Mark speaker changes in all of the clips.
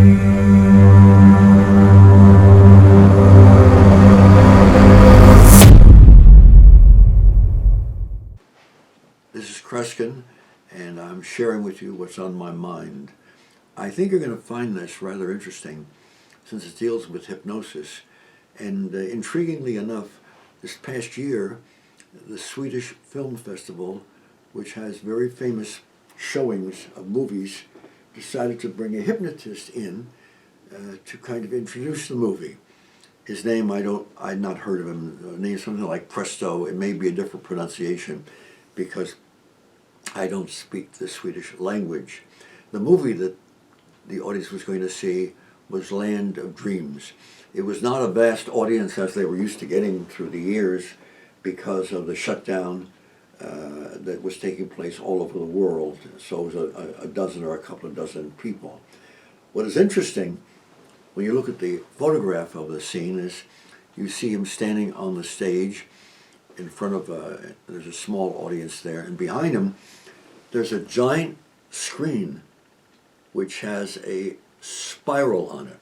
Speaker 1: This is Kreskin, and I'm sharing with you what's on my mind. I think you're going to find this rather interesting since it deals with hypnosis. And intriguingly enough, this past year, the Swedish Film Festival, which has very famous showings of movies, decided to bring a hypnotist in to kind of introduce the movie. His name, I'd not heard of him. The name something like Praesto. It may be a different pronunciation because I don't speak the Swedish language. The movie that the audience was going to see was Land of Dreams. It was not a vast audience as they were used to getting through the years because of the shutdown that was taking place all over the world. So it was a dozen or a couple of dozen people. What is interesting when you look at the photograph of the scene is you see him standing on the stage in front of there's a small audience there, and behind him there's a giant screen which has a spiral on it.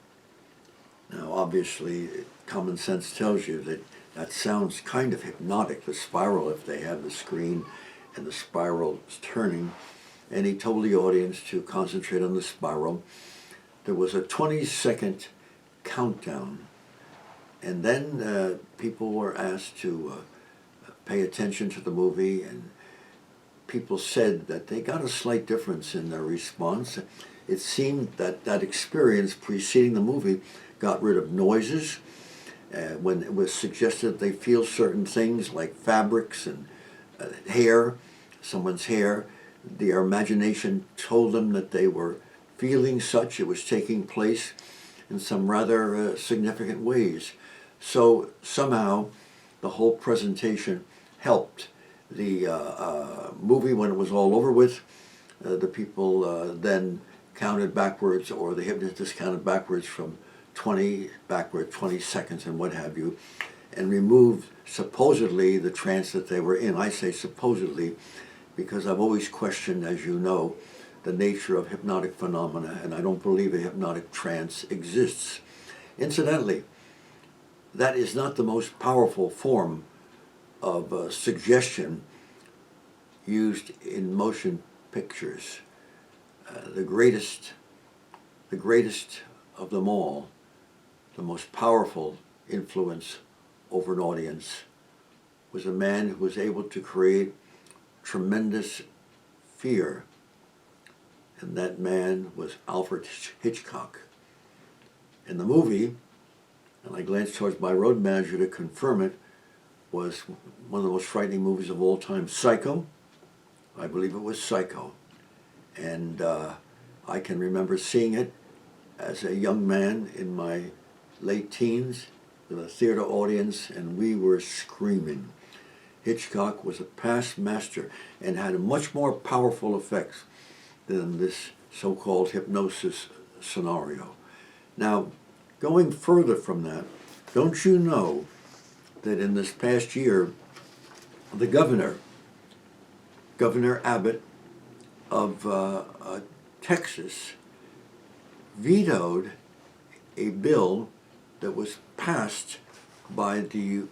Speaker 1: Now obviously common sense tells you that that sounds kind of hypnotic, the spiral, if they have the screen and the spiral is turning. And he told the audience to concentrate on the spiral. There was a 20-second countdown, and then people were asked to pay attention to the movie, and people said that they got a slight difference in their response. It seemed that that experience preceding the movie got rid of noises. When it was suggested they feel certain things like fabrics and hair, someone's hair, their imagination told them that they were feeling such. It was taking place in some rather significant ways. So somehow the whole presentation helped. The movie, when it was all over with, the people then counted backwards, or the hypnotist counted backwards from 20 seconds and what have you, and removed supposedly the trance that they were in. I say supposedly because I've always questioned, as you know, the nature of hypnotic phenomena, and I don't believe a hypnotic trance exists. Incidentally, that is not the most powerful form of suggestion used in motion pictures. The greatest of them all, the most powerful influence over an audience, was a man who was able to create tremendous fear, and that man was Alfred Hitchcock. In the movie, and I glanced towards my road manager to confirm it, was one of the most frightening movies of all time, Psycho. I believe it was Psycho. And I can remember seeing it as a young man in my late teens with a theater audience, and we were screaming. Hitchcock was a past master and had a much more powerful effects than this so-called hypnosis scenario. Now, going further from that, don't you know that in this past year, the Governor Abbott of Texas vetoed a bill that was passed by the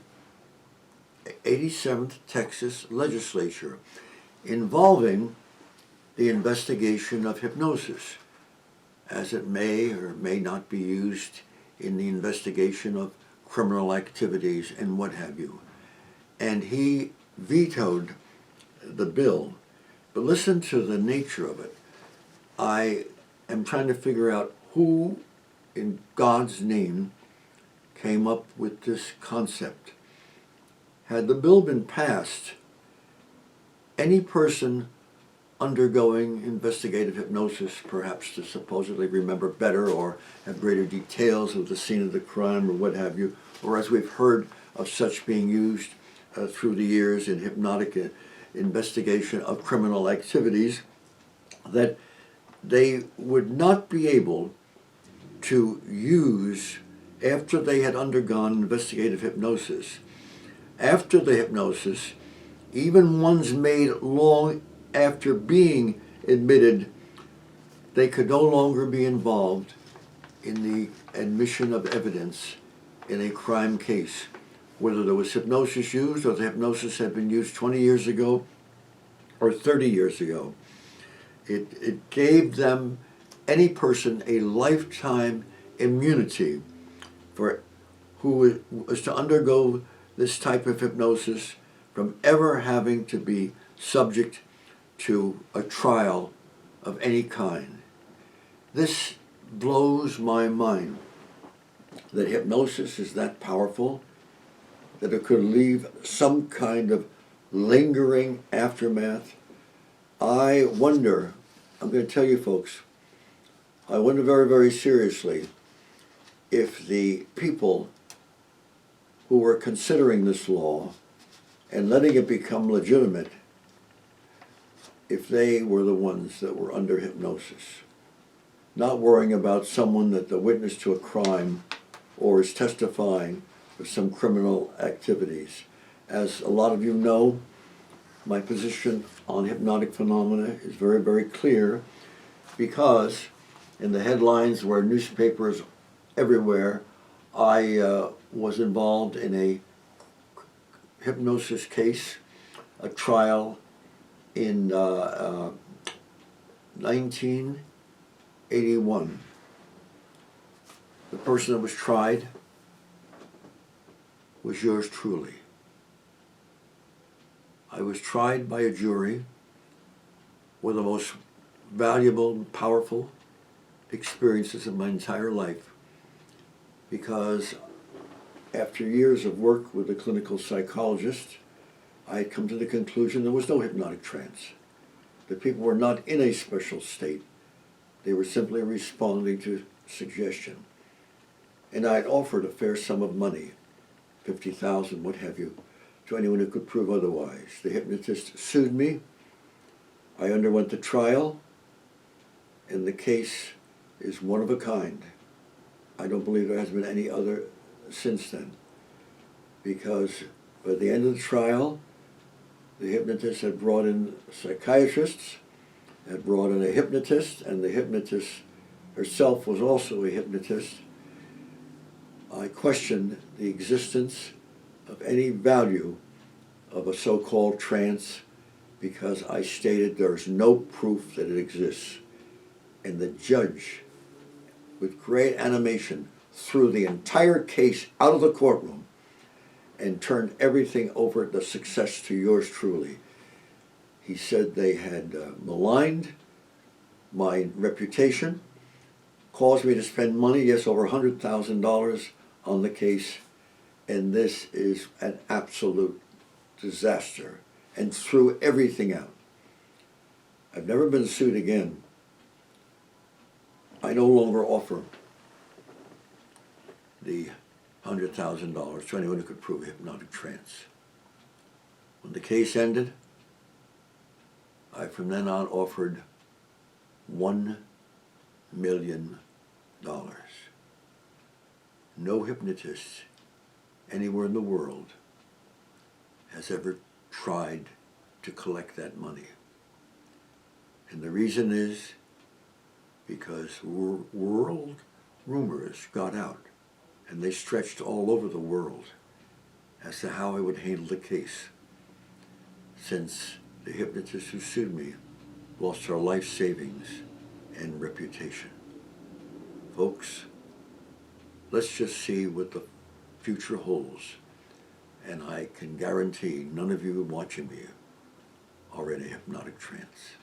Speaker 1: 87th Texas legislature involving the investigation of hypnosis, as it may or may not be used in the investigation of criminal activities and what have you. And he vetoed the bill. But listen to the nature of it. I am trying to figure out who in God's name came up with this concept. Had the bill been passed, any person undergoing investigative hypnosis, perhaps to supposedly remember better or have greater details of the scene of the crime or what have you, or as we've heard of such being used through the years in hypnotic investigation of criminal activities, that they would not be able to use, after they had undergone investigative hypnosis, after the hypnosis, even ones made long after being admitted, they could no longer be involved in the admission of evidence in a crime case, whether there was hypnosis used or the hypnosis had been used 20 years ago or 30 years ago. It gave them, any person, a lifetime immunity for who was to undergo this type of hypnosis from ever having to be subject to a trial of any kind. This blows my mind that hypnosis is that powerful, that it could leave some kind of lingering aftermath. I wonder, I'm going to tell you folks, I wonder very, very seriously if the people who were considering this law and letting it become legitimate, if they were the ones that were under hypnosis, not worrying about someone that the witness to a crime or is testifying for some criminal activities. As a lot of you know, my position on hypnotic phenomena is very, very clear, because in the headlines where newspapers everywhere, I was involved in a hypnosis case, a trial in 1981. The person that was tried was yours truly. I was tried by a jury with the most valuable and powerful experiences of my entire life, because after years of work with a clinical psychologist, I had come to the conclusion there was no hypnotic trance. The people were not in a special state. They were simply responding to suggestion. And I had offered a fair sum of money, $50,000, what have you, to anyone who could prove otherwise. The hypnotist sued me. I underwent the trial, and the case is one of a kind. I don't believe there has been any other since then, because by the end of the trial, the hypnotist had brought in psychiatrists, had brought in a hypnotist, and the hypnotist herself was also a hypnotist. I questioned the existence of any value of a so-called trance, because I stated there's no proof that it exists. And the judge, with great animation, threw the entire case out of the courtroom and turned everything over the success to yours truly. He said they had maligned my reputation, caused me to spend money, yes, over $100,000 on the case, and this is an absolute disaster, and threw everything out. I've never been sued again. I no longer offer the $100,000 to anyone who could prove a hypnotic trance. When the case ended, I from then on offered $1 million. No hypnotist anywhere in the world has ever tried to collect that money. And the reason is because world rumors got out, and they stretched all over the world as to how I would handle the case, since the hypnotist who sued me lost her life savings and reputation. Folks, let's just see what the future holds, and I can guarantee none of you watching me are in a hypnotic trance.